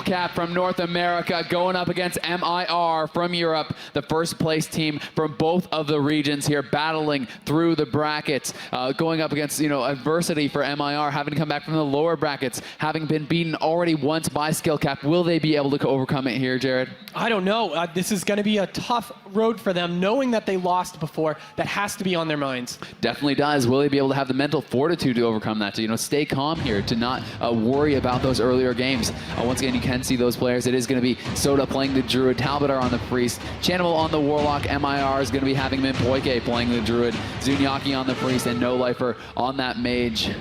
Cap from North America going up against MiR from Europe, the first place team from both of the regions here, battling through the brackets, going up against adversity for MiR, having to come back from the lower brackets, having been beaten already once by Cap. Will they be able to overcome it here, Jared? I don't know. This is going to be a tough road for them, knowing that they lost before. That has to be on their minds. Definitely does. Will they be able to have the mental fortitude to overcome that, to stay calm here, to not worry about those earlier games? Once again, you can see those players. It is going to be Sodah playing the Druid, Talbadar on the Priest, Chanimal on the Warlock, MiR is going to be having Minpojke playing the Druid, Zunniyaki on the Priest, and Nóliferqt on that Mage.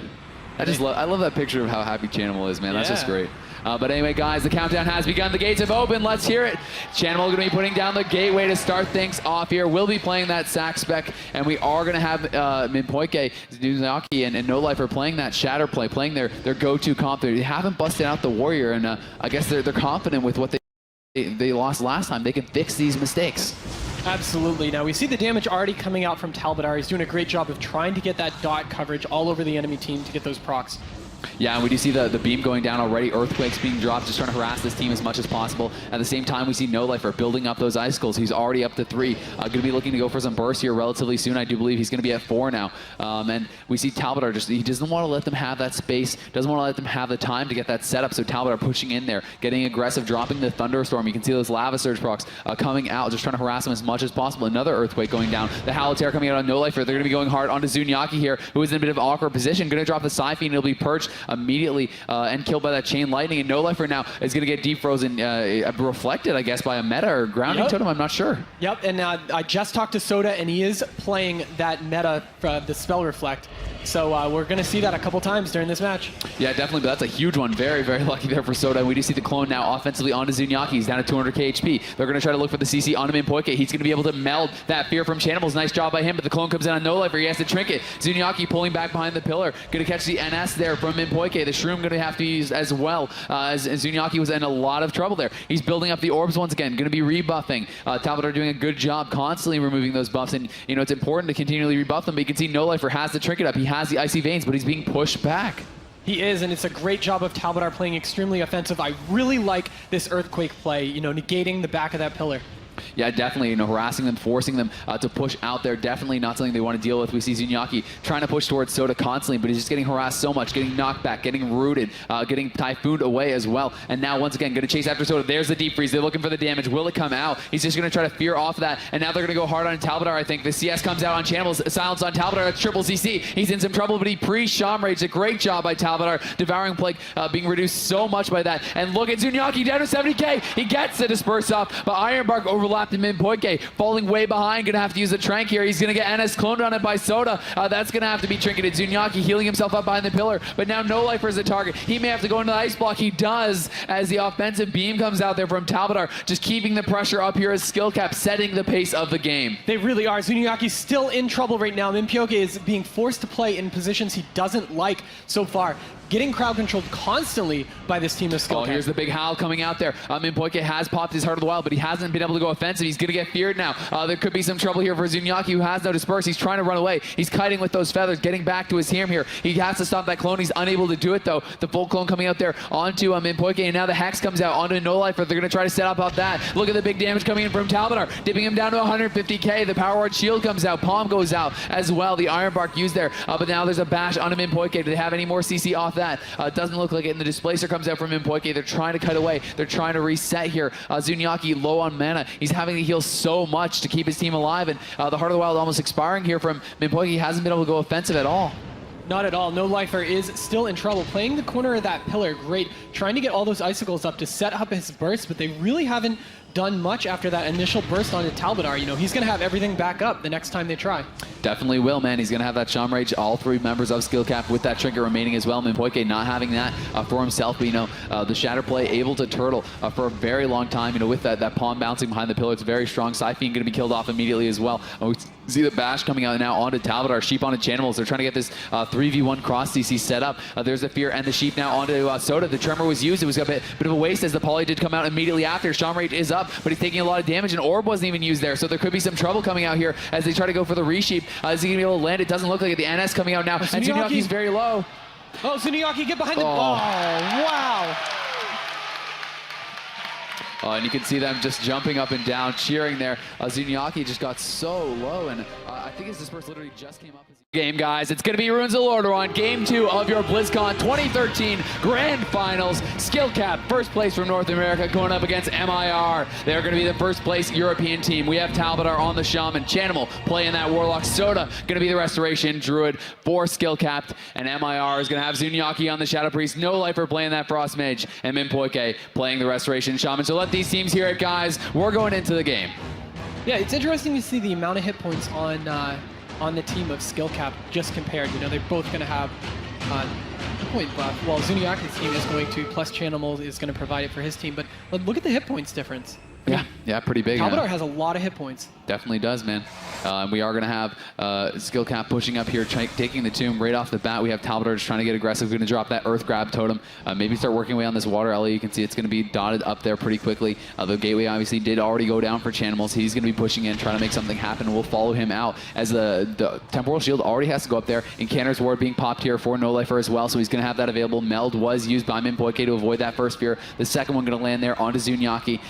I love that picture of how happy Chanimal is, man. That's just great. But anyway, guys, the countdown has begun. The gates have opened. Let's hear it. Chanimal going to be putting down the gateway to start things off here. We'll be playing that sack spec, and we are going to have Minpojke, Zunniyaki, and Nóliferqt playing that Shatterplay, playing their go-to comp. They haven't busted out the Warrior, and I guess they're confident with what they lost last time. They can fix these mistakes. Absolutely. Now we see the damage already coming out from Talbadar. He's doing a great job of trying to get that dot coverage all over the enemy team to get those procs. Yeah, and we do see the beam going down already, earthquakes being dropped, just trying to harass this team as much as possible. At the same time, we see Nóliferqt building up those icicles. He's already up to 3. Going to be looking to go for some bursts here relatively soon. I do believe he's going to be at 4 now. And we see Talbadar he doesn't want to let them have that space, doesn't want to let them have the time to get that setup. So Talbadar pushing in there, getting aggressive, dropping the Thunderstorm. You can see those Lava Surge procs coming out, just trying to harass them as much as possible. Another earthquake going down. The Halotare coming out on Nóliferqt. They're going to be going hard onto Zunniyaki here, who is in a bit of an awkward position. Going to drop the Scythe, and he'll be perched immediately and killed by that Chain Lightning. And Nóliferqt now is going to get defrozen, reflected, I guess, by a meta or grounding totem. I'm not sure. Yep, and I just talked to Sodah, and he is playing that meta, the Spell Reflect. So we're going to see that a couple times during this match. Yeah, definitely, but that's a huge one. Very, very lucky there for Sodah. We do see the clone now offensively onto Zunniyaki. He's down at 200k HP. They're going to try to look for the CC onto Minpojke. He's going to be able to meld that fear from Chanimals. Nice job by him, but the clone comes in on Nóliferqt. He has to trinket. Zunniyaki pulling back behind the pillar. Going to catch the NS there from Minpojke. The Shroom going to have to use as well, as Zunniyaki was in a lot of trouble there. He's building up the orbs once again. Going to be rebuffing. Talbadar doing a good job constantly removing those buffs, and it's important to continually rebuff them, but you can see Nóliferqt has the trinket up. He has the Icy Veins, but he's being pushed back. He is, and it's a great job of Talbadar playing extremely offensive. I really like this Earthquake play, negating the back of that pillar. Yeah, definitely, harassing them, forcing them to push out there. Definitely not something they want to deal with. We see Zunniyaki trying to push towards Sodah constantly, but he's just getting harassed so much, getting knocked back, getting rooted, getting typhooned away as well. And now, once again, going to chase after Sodah. There's the deep freeze. They're looking for the damage. Will it come out? He's just going to try to fear off that. And now they're going to go hard on Talbadar, I think. The CS comes out on Chanimals. Silence on Talbadar. That's triple CC. He's in some trouble, but he pre-Shaman Rage. A great job by Talbadar. Devouring Plague being reduced so much by that. And look at Zunniyaki down to 70k. He gets the disperse off, but Ironbark overlapped in Minpojke, falling way behind. Gonna have to use a Trank here. He's gonna get NS cloned on it by Sodah. That's gonna have to be trinketed. Zunniyaki healing himself up behind the pillar, but now Nóliferqt is the target. He may have to go into the ice block. He does, as the offensive beam comes out there from Talbadar, just keeping the pressure up here as skill cap, setting the pace of the game. They really are. Zunniyaki's still in trouble right now. Minpojke is being forced to play in positions he doesn't like so far. Getting crowd controlled constantly by this team of skill cap. Here's the big howl coming out there. Minpojke has popped his Heart of the Wild, but he hasn't been able to go offensive. He's going to get feared now. There could be some trouble here for Zunniyaki, who has no disperse. He's trying to run away. He's kiting with those feathers, getting back to his team here. He has to stop that clone. He's unable to do it, though. The full clone coming out there onto Minpojke, and now the Hex comes out onto Nóliferqt. They're going to try to set up off that. Look at the big damage coming in from Talbadar, dipping him down to 150k. The Power Ward Shield comes out. Palm goes out as well. The Ironbark used there, but now there's a bash onto Minpojke. Do they have any more CC off that? Doesn't look like it, and the Displacer comes out from Minpojke. They're trying to cut away. They're trying to reset here. Zunniyaki low on mana. He's having to heal so much to keep his team alive, and the Heart of the Wild almost expiring here from Minpojke. He hasn't been able to go offensive at all. Not at all. Nóliferqt is still in trouble. Playing the corner of that pillar, great. Trying to get all those icicles up to set up his burst, but they really haven't done much after that initial burst onto Talbadar. He's going to have everything back up the next time they try. Definitely will, man. He's going to have that Shaman Rage, all 3 members of skill cap with that trinket remaining as well. Minpojke not having that for himself, but the Shatterplay able to turtle for a very long time, with that palm bouncing behind the pillar. It's very strong. Scythe going to be killed off immediately as well. We see the bash coming out now onto Talbadar. Sheep onto Chanimals. They're trying to get this 3v1 cross CC set up. There's the fear and the sheep now onto Sodah. The tremor was used. It was a bit of a waste as the poly did come out immediately after. Shaman Rage is up, but he's taking a lot of damage, and Orb wasn't even used there, so there could be some trouble coming out here as they try to go for the resheep. Is he going to be able to land? It doesn't look like it. The NS coming out now, and Zunniyaki's very low. Oh, Zunniyaki, get behind the... Oh, wow. And you can see them just jumping up and down, cheering there. Zunniyaki just got so low, and I think his disperse literally just came up. Game, guys. It's going to be Runes of Lordaeron, Game 2 of your BlizzCon 2013 Grand Finals. Skill Cap, first place from North America, going up against MiR. They're going to be the first place European team. We have Talbadar on the Shaman, Chanimal playing that Warlock, Sodah going to be the Restoration Druid for Skill Capped, and MiR is going to have Zunniyaki on the Shadow Priest, Nóliferqt playing that Frost Mage, and Minpojke playing the Restoration Shaman. So let these teams hear it, guys. We're going into the game. Yeah, it's interesting to see the amount of hit points on the team of Skill Cap just compared. You know, they're both going to have hit point buff. Well, Zunniyaki's team is going to, plus Chanimals is going to provide it for his team. But look at the hit points difference. Yeah, pretty big. Talbadar has a lot of hit points. Definitely does, man. We are going to have Skill Cap pushing up here, taking the tomb right off the bat. We have Talbadar just trying to get aggressive, going to drop that Earth Grab totem. Maybe start working away on this water alley. You can see it's going to be dotted up there pretty quickly. The gateway obviously did already go down for Chanimals. He's going to be pushing in, trying to make something happen. We'll follow him out as the Temporal Shield already has to go up there. Encanter's Ward being popped here for Nóliferqt as well, so he's going to have that available. Meld was used by Minpojke to avoid that first fear. The second one going to land there onto Zunniyaki.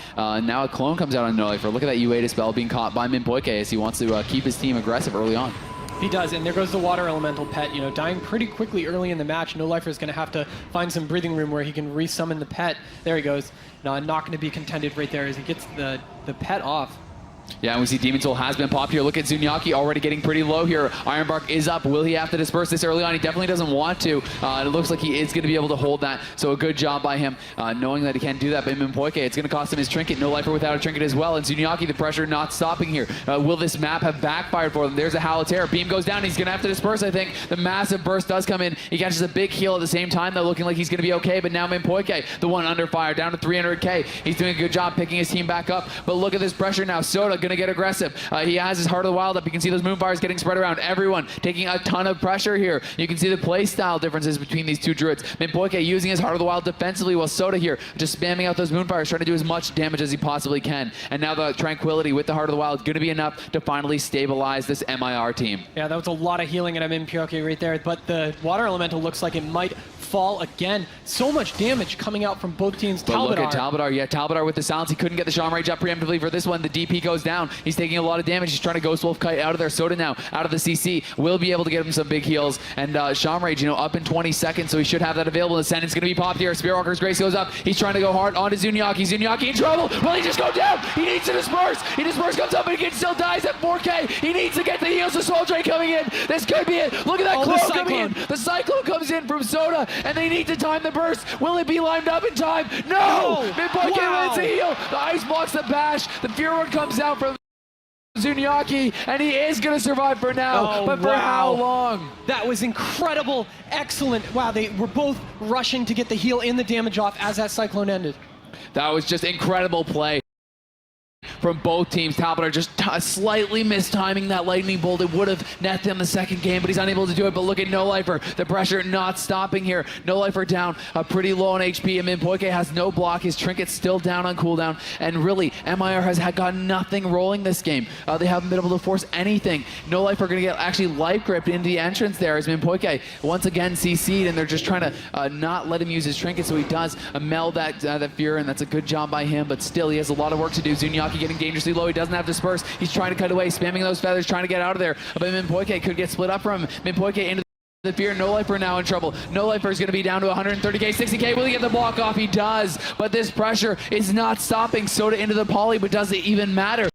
Now a clone comes out on Nóliferqt. Look at that UA dispel being caught by Minpojke as he wants to keep his team aggressive early on. He does, and there goes the Water Elemental pet, you know, dying pretty quickly early in the match. Nóliferqt is going to have to find some breathing room where he can resummon the pet. There he goes. No, not going to be contended right there as he gets the pet off. Yeah, and we see Demon Soul has been popped here. Look at Zunniyaki already getting pretty low here. Ironbark is up. Will he have to disperse this early on? He definitely doesn't want to. It looks like he is going to be able to hold that. So a good job by him knowing that he can do that. But Minpojke, it's going to cost him his trinket. Nóliferqt without a trinket as well. And Zunniyaki, the pressure not stopping here. Will this map have backfired for them? There's a Halitair. Beam goes down. He's going to have to disperse, I think. The massive burst does come in. He catches a big heal at the same time, though, looking like he's going to be okay. But now Minpojke, the one under fire, down to 300k. He's doing a good job picking his team back up. But look at this pressure now. Sodah going to get aggressive. He has his Heart of the Wild up. You can see those moonfires getting spread around. Everyone taking a ton of pressure here. You can see the play style differences between these two druids. Minpojke using his Heart of the Wild defensively, while Sodah here just spamming out those moonfires, trying to do as much damage as he possibly can. And now the Tranquility with the Heart of the Wild is going to be enough to finally stabilize this MiR team. Yeah, that was a lot of healing at Minpojke right there, but the Water Elemental looks like it might fall again. So much damage coming out from both teams. But look at Talbadar. Yeah, Talbadar with the silence. He couldn't get the Shaman Rage up preemptively for this one. The DP goes down. He's taking a lot of damage. He's trying to Ghost Wolf Kite out of there. Sodah now out of the CC will be able to get him some big heals. And Shaman Rage, you know, up in 20 seconds, so he should have that available. The Ascendant's going to be popped here. Spearwalker's Grace goes up. He's trying to go hard onto Zunniyaki. Zunniyaki in trouble. Will he just go down? He needs to disperse. He disperse, comes up, but he still dies at 4k. He needs to get the heals. The Soul Drain coming in. This could be it. Look at that clone coming in. The Cyclone comes in from Sodah, and they need to time the burst. Will it be lined up in time? No! Minpojke wins the heal. The ice blocks the bash. The Fear One comes out from Zunniyaki, and he is going to survive for now, but for how long? That was incredible, excellent. Wow, they were both rushing to get the heal and the damage off as that Cyclone ended. That was just incredible play from both teams. Talbadar just slightly mistiming that lightning bolt. It would have netted him the second game, but he's unable to do it. But look at Nóliferqt. The pressure not stopping here. Nóliferqt down pretty low on HP, and Minpojke has no block. His trinket's still down on cooldown, and really, MiR has got nothing rolling this game. They haven't been able to force anything. Nóliferqt going to get actually life gripped into the entrance there as Minpojke once again CC'd, and they're just trying to not let him use his trinket, so he does meld that fear, and that's a good job by him, but still, he has a lot of work to do. Zunniyaki getting dangerously low. He doesn't have disperse. He's trying to cut away, spamming those feathers, trying to get out of there. But Minpojke could get split up from him. Minpojke into the fear. Nóliferqt now in trouble. Nóliferqt is going to be down to 130k, 60k. Will he get the block off? He does. But this pressure is not stopping Sodah into the poly, but does it even matter?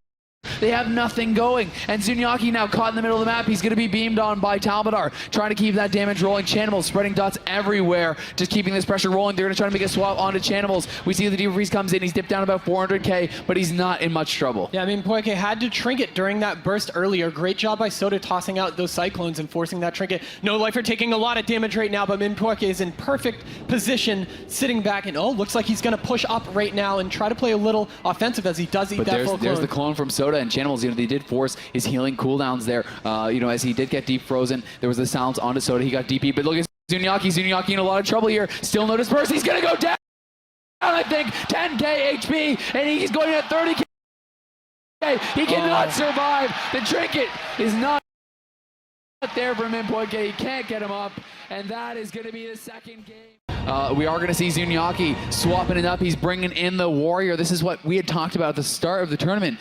They have nothing going. And Zunniyaki now caught in the middle of the map. He's going to be beamed on by Talbadar, trying to keep that damage rolling. Chanimals spreading dots everywhere, just keeping this pressure rolling. They're going to try to make a swap onto Chanimals. We see the Deep Freeze comes in. He's dipped down about 400k, but he's not in much trouble. Yeah, I mean, Minpojke had to trinket during that burst earlier. Great job by Sodah tossing out those Cyclones and forcing that trinket. Nóliferqt taking a lot of damage right now, but Minpojke is in perfect position, sitting back, and looks like he's going to push up right now and try to play a little offensive as he does eat that full clone. There's the clone from Sodah and Chanimals. You know, they did force his healing cooldowns there. You know, as he did get deep frozen, there was the silence onto Sodah. He got DP, but look at Zunniyaki in a lot of trouble here. Still no disperse. He's going to go down, I think, 10k HP, and he's going at 30k. He cannot survive. The trinket is not there for Minpojke. He can't get him up, and that is going to be the second game. We are going to see Zunniyaki swapping it up. He's bringing in the Warrior. This is what we had talked about at the start of the tournament.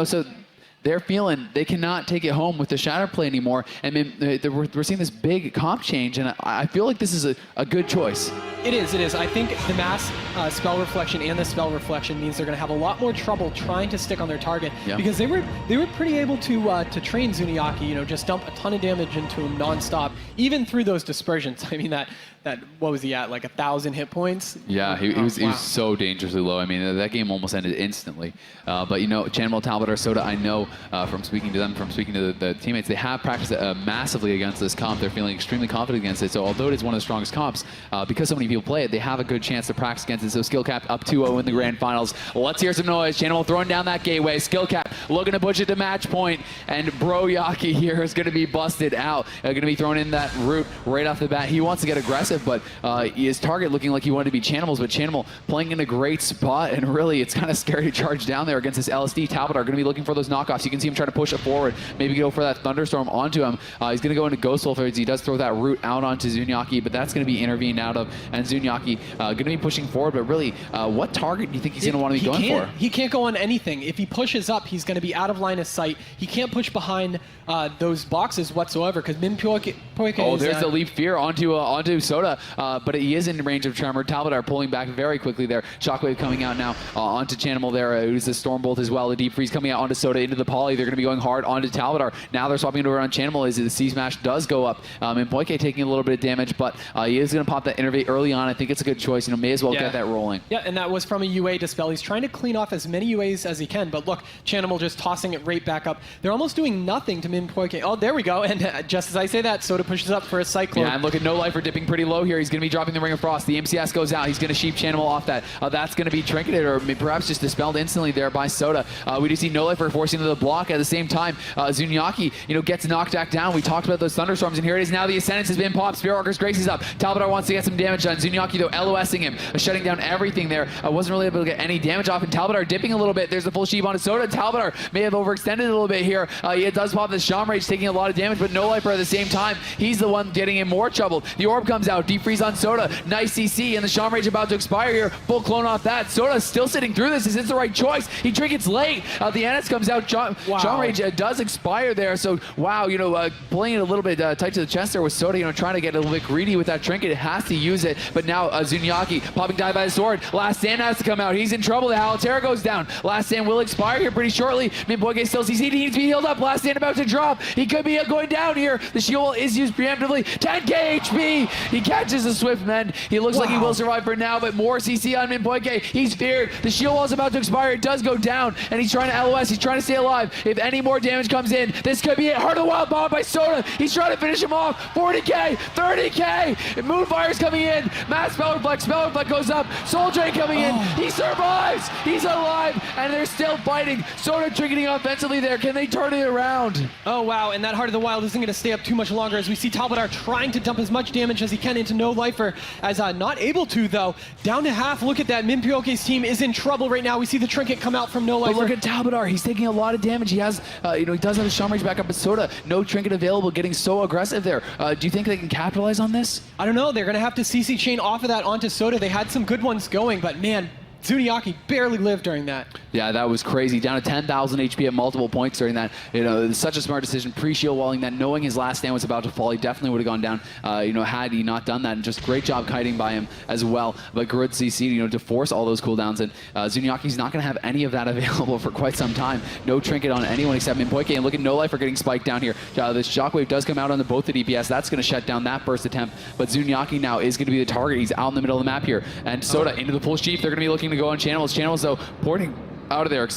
So they're feeling they cannot take it home with the Shatterplay anymore, and we're seeing this big comp change, and I feel like this is a good choice. It is. I think the mass spell reflection and the spell reflection means they're going to have a lot more trouble trying to stick on their target, because they were pretty able to train Zunniyaki, just dump a ton of damage into him nonstop, even through those dispersions. I mean, that what was he at, like 1,000 hit points? Yeah, he was so dangerously low. I mean, that game almost ended instantly. But Chanimals, Talbadar, Sodah, I know from speaking to them, from speaking to the teammates, they have practiced massively against this comp. They're feeling extremely confident against it. So although it is one of the strongest comps, because so many people play it, they have a good chance to practice against it. So skill cap up 2-0 in the grand finals. Let's hear some noise. Chanimals throwing down that gateway. Skill cap looking to push it to match point, and Broyaki here is going to be busted out. Going to be thrown in that root right off the bat. He wants to get aggressive, but his target looking like he wanted to be Chanimals, but Chanimals playing in a great spot, and really it's kind of scary to charge down there against this LSD. Talbadar going to be looking for those knockoffs. You can see him trying to push it forward, maybe go for that Thunderstorm onto him. He's going to go into Ghost Wolf as he does throw that root out onto Zunniyaki, but that's going to be intervened out of, and Zunniyaki going to be pushing forward, but really, what target do you think he's going to want to be going for? He can't go on anything. If he pushes up, he's going to be out of line of sight. He can't push behind those boxes whatsoever, because Minpojke is... there's the Leap Fear onto Sodah, but he is in range of Tremor. Talbadar pulling back very quickly there. Shockwave coming out now onto Chanimals there, who's the Stormbolt as well. The Deep Freeze coming out onto Sodah into the Poly. They're going to be going hard onto Talbadar. Now they're swapping it over on Chanimals as the C-Smash does go up. Minpojke taking a little bit of damage, but he is going to pop that Innervate early on. I think it's a good choice. May as well get that rolling. Yeah, and that was from a UA dispel. He's trying to clean off as many UAs as he can, but look, Chanimals just tossing it right back up. They're almost doing nothing to Minpojke. Oh, there we go, and just as I say that, Sodah pushes up for a Cyclone. Yeah, and look at Nóliferqt dipping pretty low here. He's going to be dropping the Ring of Frost. The MCS goes out. He's going to sheep Chanimals off that. That's going to be trinketed, or perhaps just dispelled instantly there by Sodah. We do see Nóliferqt forcing the block. At the same time, Zunniyaki, gets knocked back down. We talked about those Thunderstorms, and here it is now. The Ascendance has been popped. Spirit Walker's Grace is up. Talbadar wants to get some damage done. Zunniyaki, though, LOSing him, shutting down everything there. Wasn't really able to get any damage off, and Talbadar dipping a little bit. There's the full sheep onto Sodah. Talbadar may have overextended a little bit here. He does pop the Shaman Rage, taking a lot of damage, but Nóliferqt at the same time, he's the one getting in more trouble. The Orb comes out, Deep Freeze on Sodah. Nice CC, and the Shaman Rage about to expire here. Full clone off that. Sodah still sitting through this. Is this the right choice? He trinkets late. The Annex comes out. Shaman Rage does expire there, so wow, playing it a little bit tight to the chest there with Sodah, trying to get a little bit greedy with that trinket. It has to use it, but now Zunniyaki popping dive by the sword. Last Stand has to come out. He's in trouble. The Halaterra goes down. Last Stand will expire here pretty shortly. Minpojke still sees he needs to be healed up. Last Stand about to drop. He could be going down here. The shield is used preemptively. 10k HP. He catches the Swift Mend. He looks like he will survive for now, but more CC on Minpojke. He's feared. The shield wall is about to expire. It does go down, and he's trying to LOS. He's trying to stay alive. If any more damage comes in, this could be it. Heart of the Wild bomb by Sodah. He's trying to finish him off. 40k, 30k. Moonfire's coming in. Mass Spell Reflect goes up. Soul Drain coming in. He survives. He's alive, and they're still fighting. Sodah trinketing offensively there. Can they turn it around? Oh, wow, and that Heart of the Wild isn't going to stay up too much longer as we see Talbadar trying to dump as much damage as he can into Nóliferqt, as not able to, though. Down to half. Look at that. Minpojke's team is in trouble right now. We see the trinket come out from Nóliferqt. But look at Talbadar. He's taking a lot of damage. He has, he does have his Shaman Rage back up, but Sodah, no trinket available, getting so aggressive there. Do you think they can capitalize on this? I don't know. They're going to have to CC chain off of that onto Sodah. They had some good ones going, but man, Zunniyaki barely lived during that. Yeah, that was crazy. Down to 10,000 HP at multiple points during that. Such a smart decision. Pre-shield walling that, knowing his last stand was about to fall, he definitely would have gone down. Had he not done that, and just great job kiting by him as well. But good CC, to force all those cooldowns, and Zunniyaki's not going to have any of that available for quite some time. No trinket on anyone except Minpojke, and look at Nóliferqt getting spiked down here. This Shockwave does come out on both the DPS. That's going to shut down that burst attempt. But Zunniyaki now is going to be the target. He's out in the middle of the map here, and Sodah into the full sheep. They're going to be looking to go on Chanimals. Chanimals, though, porting out of there,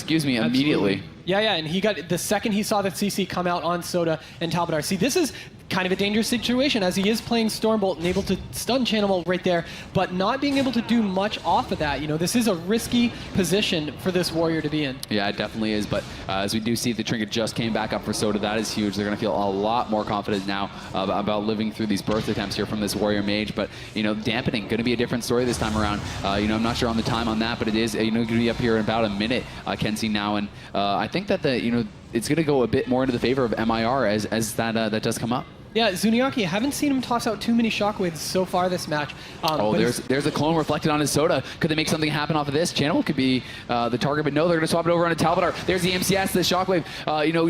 immediately. Yeah, and he got, the second he saw the CC come out on Sodah and Talbadar. See, this is kind of a dangerous situation as he is playing Stormbolt and able to stun Chanimal right there, but not being able to do much off of that. This is a risky position for this warrior to be in. Yeah, it definitely is, but as we do see, the trinket just came back up for Sodah. That is huge. They're going to feel a lot more confident now about living through these burst attempts here from this warrior mage, but, dampening, going to be a different story this time around. I'm not sure on the time on that, but it is, going to be up here in about a minute, I can see now, and I think that it's going to go a bit more into the favor of MiR as that does come up. Yeah, Zunniyaki, haven't seen him toss out too many shockwaves so far this match. Oh, there's a clone reflected on his Sodah. Could they make something happen off of this? Channel could be the target, but no, they're going to swap it over onto Talbadar. There's the MCS, the shockwave,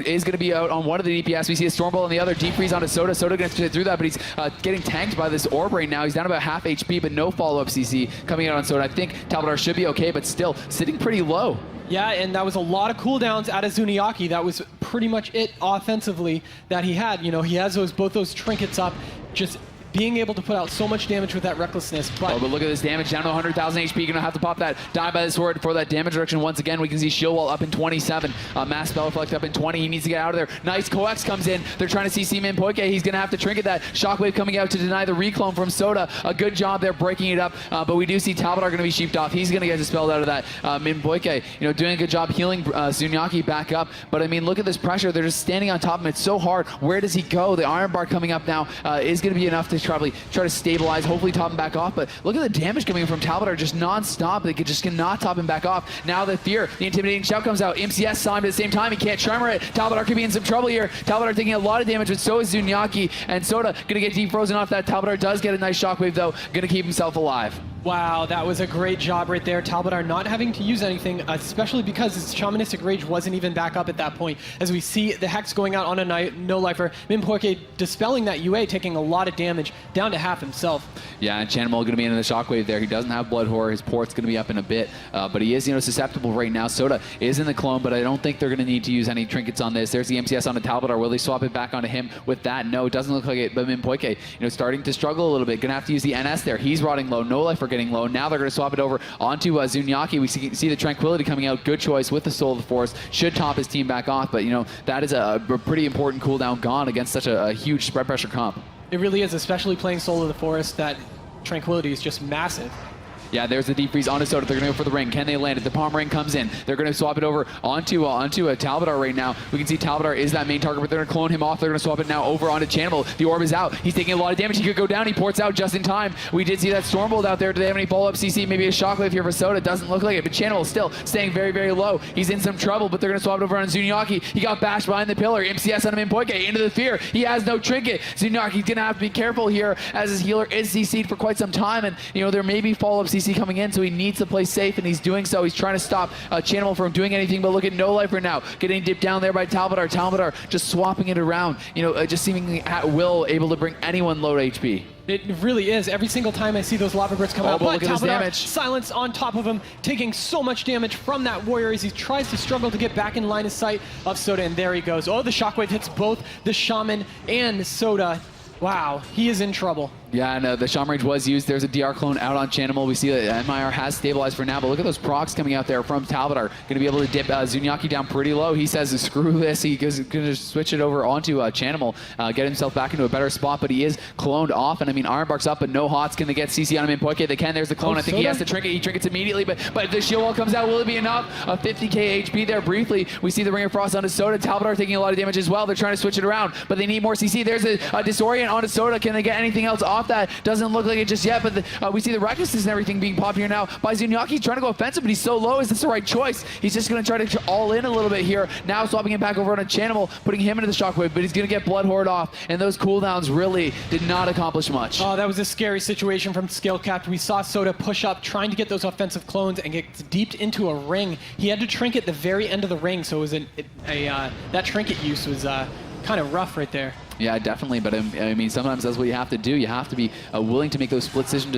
is going to be out on one of the DPS. We see a Stormbolt on the other, deep freeze onto Sodah. Sodah going to get through that, but he's getting tanked by this orb right now. He's down about half HP, but no follow-up CC coming out on Sodah. I think Talbadar should be okay, but still sitting pretty low. Yeah, and that was a lot of cooldowns out of Zunniyaki. That was pretty much it offensively that he had. He has both those trinkets up, just being able to put out so much damage with that recklessness. But look at this damage, down to 100,000 HP. Gonna have to pop that, die by the sword for that damage reduction. Once again, we can see Shield Wall up in 27, Mass Spell Reflect up in 20. He needs to get out of there. Nice Coex comes in. They're trying to CC Minpojke. He's gonna have to trinket that. Shockwave coming out to deny the reclone from Sodah. A good job there breaking it up, but we do see Talbadar gonna be sheeped off. He's gonna get dispelled out of that. Minpojke, doing a good job healing Zunniyaki back up. But I mean, look at this pressure. They're just standing on top of him. It's so hard. Where does he go? The Iron Bar coming up now is gonna be enough to probably try to stabilize, hopefully top him back off, but look at the damage coming from Talbadar just non-stop. They just cannot top him back off. Now the fear, the intimidating shout comes out. MCS saw him at the same time. He can't tremor it. Talbadar could be in some trouble here. Talbadar taking a lot of damage, but so is Zunniyaki, and Sodah gonna get deep frozen off that. Talbadar does get a nice shockwave though, gonna keep himself alive. Wow, that was a great job right there. Talbadar not having to use anything, especially because his Shamanistic Rage wasn't even back up at that point. As we see the Hex going out on a No-Lifer, Minpojke dispelling that UA, taking a lot of damage, down to half himself. Yeah, and Chanimals going to be in the shockwave there. He doesn't have Blood Horror. His port's going to be up in a bit, but he is, susceptible right now. Sodah is in the clone, but I don't think they're going to need to use any trinkets on this. There's the MCS on the Talbadar. Will they swap it back onto him with that? No, it doesn't look like it, but Minpojke, starting to struggle a little bit. Going to have to use the NS there. He's rotting low. No-Lifer getting low. Now they're going to swap it over onto Zunniyaki. We see the Tranquility coming out. Good choice with the Soul of the Forest. Should top his team back off, but that is a pretty important cooldown gone against such a huge spread pressure comp. It really is, especially playing Soul of the Forest. That Tranquility is just massive. Yeah, there's the deep freeze onto Sodah. They're going to go for the ring. Can they land it? The palm ring comes in. They're going to swap it over onto a Talbadar right now. We can see Talbadar is that main target, but they're going to clone him off. They're going to swap it now over onto Chanimal. The orb is out. He's taking a lot of damage. He could go down. He ports out just in time. We did see that Stormbolt out there. Do they have any follow-up CC? Maybe a Shockwave here for Sodah. Doesn't look like it, but Chanimal still staying very, very low. He's in some trouble, but they're going to swap it over on Zunniyaki. He got bashed behind the pillar. MCS on him, Minpojke into the fear. He has no trinket. Zunniyaki's going to have to be careful here as his healer is CC'd for quite some time, and there may be follow-up CC coming in, so he needs to play safe, and he's doing so. He's trying to stop Chanimal from doing anything, but look at No-Lifer now, getting dipped down there by Talbadar. Talbadar just swapping it around, just seemingly at will, able to bring anyone low to HP. It really is. Every single time I see those lava bursts come out, but look at this damage. Silence on top of him, taking so much damage from that warrior as he tries to struggle to get back in line of sight of Sodah, and there he goes. Oh, the shockwave hits both the Shaman and Sodah. Wow, he is in trouble. Yeah, and the Shaman Rage was used. There's a DR clone out on Chanimal. We see that MiR has stabilized for now, but look at those procs coming out there from Talbadar. Going to be able to dip Zunniyaki down pretty low. He says, screw this. He's going to switch it over onto Chanimal, get himself back into a better spot, but he is cloned off. And I mean, Iron Bark's up, but no Hot's going to get CC on him in Minpojke. They can. There's the clone. I think he has to trinket. He trinkets immediately, but the shield wall comes out. Will it be enough? 50k HP there briefly. We see the Ring of Frost onto Sodah. Talbadar taking a lot of damage as well. They're trying to switch it around, but they need more CC. There's a Disorient onto Sodah. Can they get anything else off that? Doesn't look like it just yet, but we see the recklessness and everything being popped here now by Zunniyaki. He's trying to go offensive, but he's so low. Is this the right choice? He's just going to try to all in a little bit here. Now swapping him back over on a Chanimal, putting him into the shockwave, but he's going to get Blood Horde off, and those cooldowns really did not accomplish much. Oh, that was a scary situation from Skillcapped. We saw Sodah push up, trying to get those offensive clones and get deeped into a ring. He had to trinket the very end of the ring, so it was that trinket use was kind of rough right there. Yeah, definitely, but I mean, sometimes that's what you have to do. You have to be willing to make those split second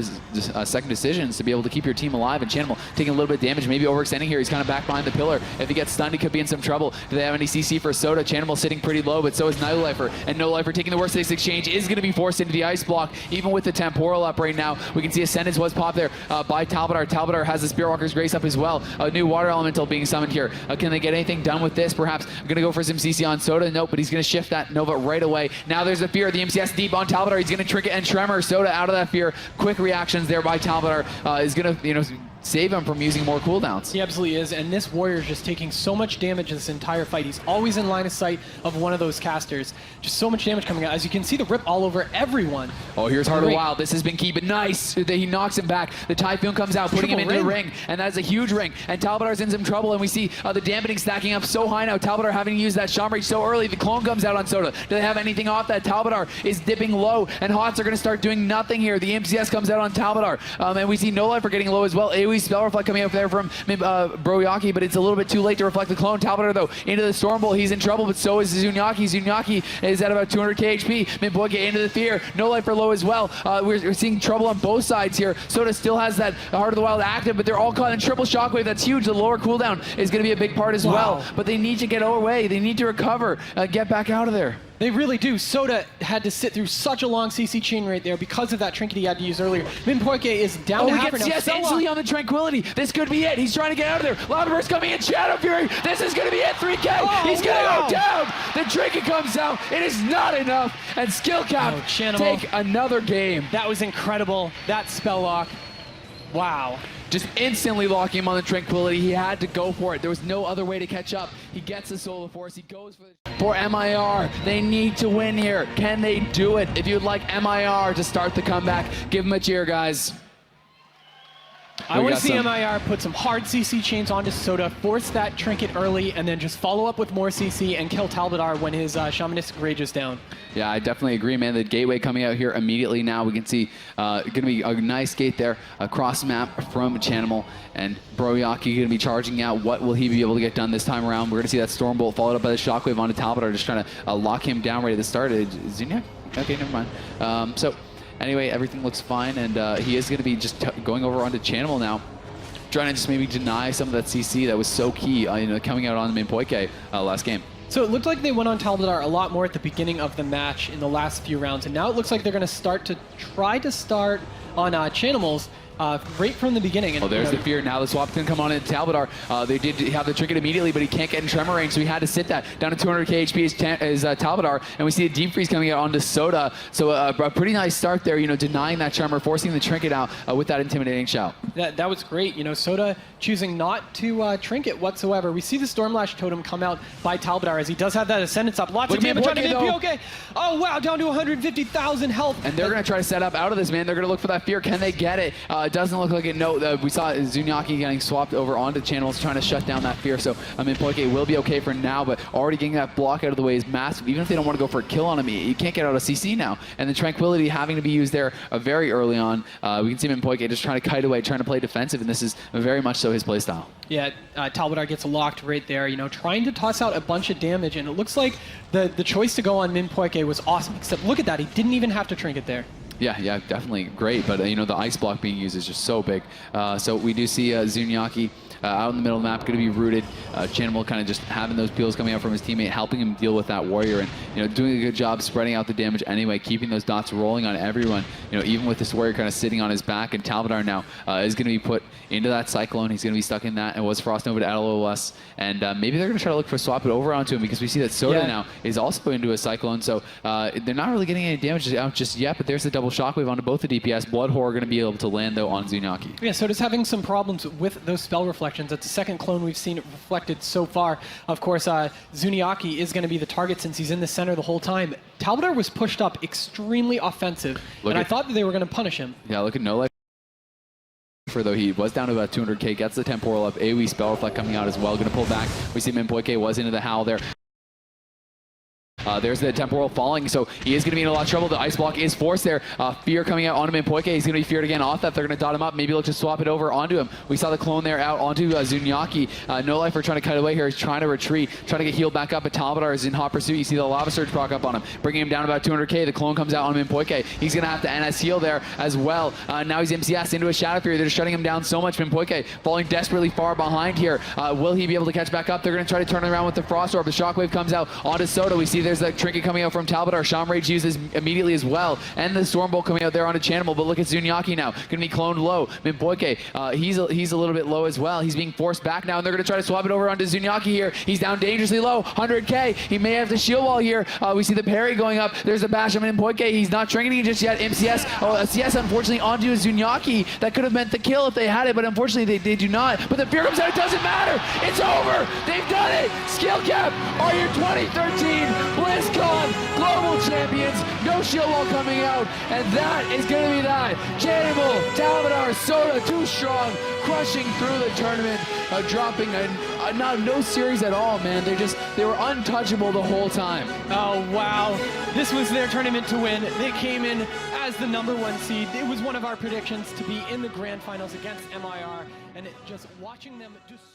decisions to be able to keep your team alive. And Chanimal taking a little bit of damage, maybe overextending here. He's kind of back behind the pillar. If he gets stunned, he could be in some trouble. Do they have any CC for Sodah? Chanimal sitting pretty low, but so is No-Lifer. And No-Lifer taking the worst of this exchange is going to be forced into the ice block, even with the temporal up right now. We can see Ascendance was popped there by Talbadar. Talbadar has the Spearwalker's Grace up as well. A new Water Elemental being summoned here. Can they get anything done with this? Perhaps going to go for some CC on Sodah. Nope, but he's going to shift that Nova right away. Now there's a fear. The MCS deep on Talbadar. He's going to trinket and tremor Sodah out of that fear. Quick reactions there by Talbadar is going to, save him from using more cooldowns. He absolutely is, and this warrior is just taking so much damage this entire fight. He's always in line of sight of one of those casters. Just so much damage coming out. As you can see, the rip all over everyone. Oh, here's Heart of Wild. This has been key, but nice. He knocks him back. The Typhoon comes out, putting him into the ring, and that's a huge ring. And Talbadar's in some trouble, and we see the dampening stacking up so high now. Talbadar having to use that Shaman Rage so early. The clone comes out on Sodah. Do they have anything off that? Talbadar is dipping low, and Hots are going to start doing nothing here. The MCS comes out on Talbadar, and we see Nóliferqt getting low as well. AoE Spell Reflect coming up there from Broyaki, but it's a little bit too late to reflect the clone. Talbadar, though, into the Storm Bolt. He's in trouble, but so is Zunniyaki. Zunniyaki is at about 200k HP. Minpojke into the Fear. Nóliferqt low as well. We're seeing trouble on both sides here. Sodah still has that Heart of the Wild active, but they're all caught in triple shockwave. That's huge. The lower cooldown is going to be a big part as well. But they need to get away. They need to recover, get back out of there. They really do. Sodah had to sit through such a long CC chain right there because of that trinket he had to use earlier. Minpojke is down to half now. Yes, instantly on the Tranquility. This could be it. He's trying to get out of there. Lava Burst coming in. Shadow Fury. This is going to be it. 3K. He's going to go down. The trinket comes out. It is not enough. And Skill Cap take another game. That was incredible. That spell lock. Wow. Just instantly locking him on the Tranquility. He had to go for it. There was no other way to catch up. He gets the Solar Force. He goes for MiR. They need to win here. Can they do it? If you'd like MiR to start the comeback, give him a cheer, guys. I want to see MiR put some hard CC chains onto Sodah, force that trinket early, and then just follow up with more CC and kill Talbadar when his Shamanistic Rage is down. Yeah, I definitely agree, man. The gateway coming out here immediately now. We can see going to be a nice gate there across map from Chanimal, and Broyaki going to be charging out. What will he be able to get done this time around? We're going to see that Storm Bolt followed up by the Shockwave onto Talbadar, just trying to lock him down right at the start. Zunniyaki? Okay, never mind. Anyway, everything looks fine, and he is going to be just going over onto Chanimal now, trying to just maybe deny some of that CC that was so key, coming out on Minpojke last game. So it looked like they went on Talbadar a lot more at the beginning of the match in the last few rounds, and now it looks like they're going to try to start on Chanimals right from the beginning. And, there's the Fear. Now the swap can come on in Talbadar. They did have the trinket immediately, but he can't get in Tremor range, so he had to sit that. Down to 200k HP is Talbadar, and we see a Deep Freeze coming out onto Sodah. So a pretty nice start there, denying that Tremor, forcing the trinket out with that intimidating shout. That was great. Sodah choosing not to trinket whatsoever. We see the Stormlash totem come out by Talbadar as he does have that Ascendance up. Lots of damage on Minpojke. Oh, wow, down to 150,000 health. And they're going to try to set up out of this, man. They're going to look for that Fear. Can they get it? It doesn't look like it. No, we saw Zunniyaki getting swapped over onto Chanimal's, trying to shut down that Fear. So Minpojke will be okay for now, but already getting that block out of the way is massive. Even if they don't want to go for a kill on him, you can't get out of CC now. And the Tranquility having to be used there very early on. We can see Minpojke just trying to kite away, trying to play defensive, and this is very much so his playstyle. Yeah, Talbadar gets locked right there, trying to toss out a bunch of damage, and it looks like the choice to go on Minpojke was awesome, except look at that, he didn't even have to trinket there. Yeah, definitely great, but the ice block being used is just so big. So we do see Zunniyaki out in the middle of the map, going to be rooted. Chanimal kind of just having those peels coming out from his teammate, helping him deal with that warrior, and doing a good job spreading out the damage anyway, keeping those dots rolling on everyone. Even with this warrior kind of sitting on his back, and Talbadar now is going to be put into that Cyclone. He's going to be stuck in that, and was Frost Nova to add a little less. And maybe they're going to try to look for swap it over onto him, because we see that Sodah now is also into a Cyclone, so they're not really getting any damage out just yet, but there's the double shockwave onto both the DPS. Blood Horror going to be able to land, though, on Zunniyaki. Yeah, Sodah's having some problems with those spell reflections. That's the second clone we've seen reflected so far. Of course, Zunniyaki is going to be the target since he's in the center the whole time. Talbadar was pushed up extremely offensive, and I thought that they were going to punish him. Yeah, look at Nóliferqt. Though he was down to about 200k, gets the temporal up. AoE Spell Reflect coming out as well. Going to pull back. We see Minpojke was into the Howl there. There's the temporal falling, so he is going to be in a lot of trouble. The ice block is forced there. Fear coming out onto Minpojke. He's going to be feared again off that. They're going to dot him up. Maybe look to swap it over onto him. We saw the clone there out onto Zunniyaki. Nóliferqt trying to cut away here. He's trying to retreat, trying to get healed back up. But Talbadar is in hot pursuit. You see the Lava Surge proc up on him, bringing him down about 200k. The clone comes out on Minpojke. He's going to have to NS heal there as well. Now he's MCS into a Shadow Fury. They're just shutting him down so much. Minpojke falling desperately far behind here. Will he be able to catch back up? They're going to try to turn around with the Frost Orb. The Shockwave comes out onto Sodah. We see there's there's that trinket coming out from Talbadar. Shaman Rage uses immediately as well. And the Stormbolt coming out there onto Chanimal. But look at Zunniyaki now. Going to be cloned low. Minpojke, he's a little bit low as well. He's being forced back now, and they're going to try to swap it over onto Zunniyaki here. He's down dangerously low. 100k. He may have the shield wall here. We see the parry going up. There's the bash on Minpojke. He's not trinketing just yet. MCS. Oh, a CS unfortunately onto Zunniyaki. That could have meant the kill if they had it, but unfortunately they do not. But the fear comes out. It doesn't matter. It's over. They've done it. Skill Cap are your 2013 BlizzCon Global Champions. No shield wall coming out, and that is going to be that. Chanimals, Talbadar, Sodah, too strong, crushing through the tournament, dropping no series at all, man. They were untouchable the whole time. Oh, wow. This was their tournament to win. They came in as the #1 seed. It was one of our predictions to be in the grand finals against MiR, and just watching them destroy